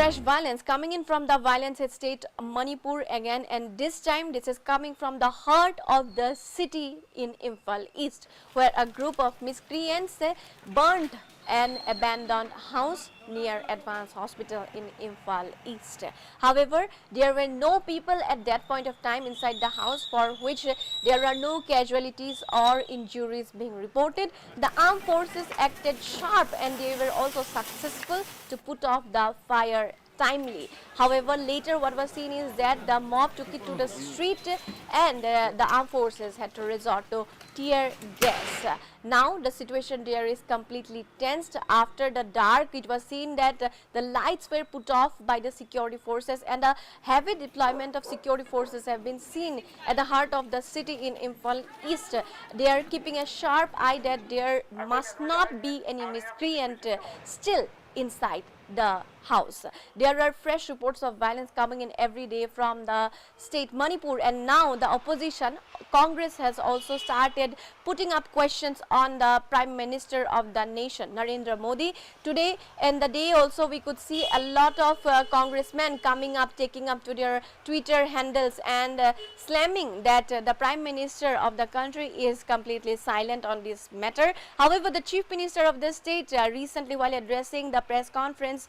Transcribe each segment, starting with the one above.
fresh violence coming in from the violence state Manipur again, and this time this is coming from the heart of the city in Imphal East, where a group of miscreants burnt an abandoned house near Advanced Hospital in Imphal East. However, there were no people at that point of time inside the house, for which there are no casualties or injuries being reported. The armed forces acted sharp and they were also successful to put off the fire timely. However, later what was seen is that the mob took it to the street and the armed forces had to resort to tear gas. Now the situation there is completely tensed. After the dark, it was seen that the lights were put off by the security forces and a heavy deployment of security forces have been seen at the heart of the city in Imphal East. They are keeping a sharp eye that there must not be any miscreant still inside the house. There are fresh reports of violence coming in every day from the state Manipur, and now the opposition Congress has also started putting up questions on the Prime Minister of the nation, Narendra Modi. Today and the day also we could see a lot of congressmen coming up, taking up to their Twitter handles and slamming that the Prime Minister of the country is completely silent on this matter. However, the Chief Minister of the state recently, while addressing the press conference,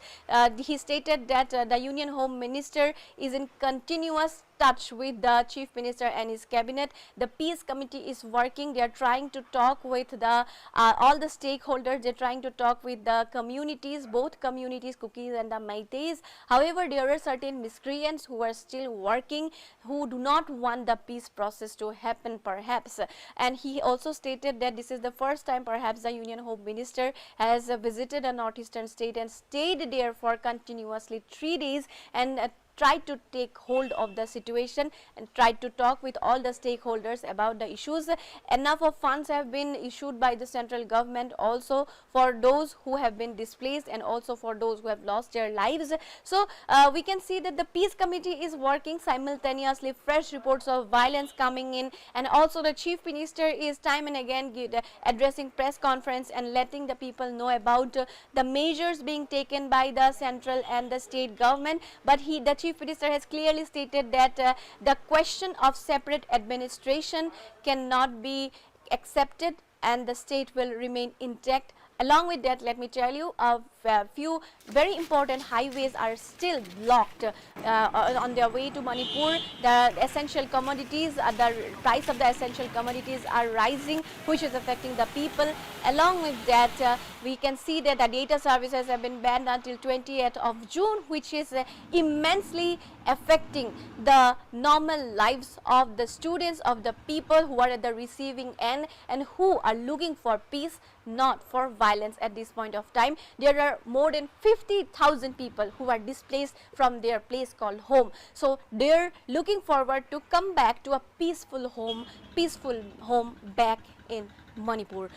he stated that the Union Home Minister is in continuous touch with the Chief Minister and his cabinet. The peace committee is working. They are trying to talk with the all the stakeholders. They are trying to talk with the communities, both communities, Kukis and the Meiteis. However, there are certain miscreants who are still working, who do not want the peace process to happen perhaps. And he also stated that this is the first time perhaps the Union Home Minister has visited a northeastern state and stayed there for continuously 3 days and tried to take hold of the situation and tried to talk with all the stakeholders about the issues. Enough of funds have been issued by the central government also for those who have been displaced and also for those who have lost their lives. So we can see that the peace committee is working simultaneously. Fresh reports of violence coming in, and also the Chief Minister is time and again addressing press conference and letting the people know about the measures being taken by the central and the state government. But the Chief Minister has clearly stated that the question of separate administration cannot be accepted and the state will remain intact. Along with that, let me tell you, a few very important highways are still blocked on their way to Manipur. The essential commodities, the price of the essential commodities are rising, which is affecting the people. Along with that, we can see that the data services have been banned until 20th of June, which is immensely affecting the normal lives of the students, of the people who are at the receiving end and who are looking for peace, not for violence at this point of time. There are more than 50,000 people who are displaced from their place called home. So they are looking forward to come back to a peaceful home back in Manipur.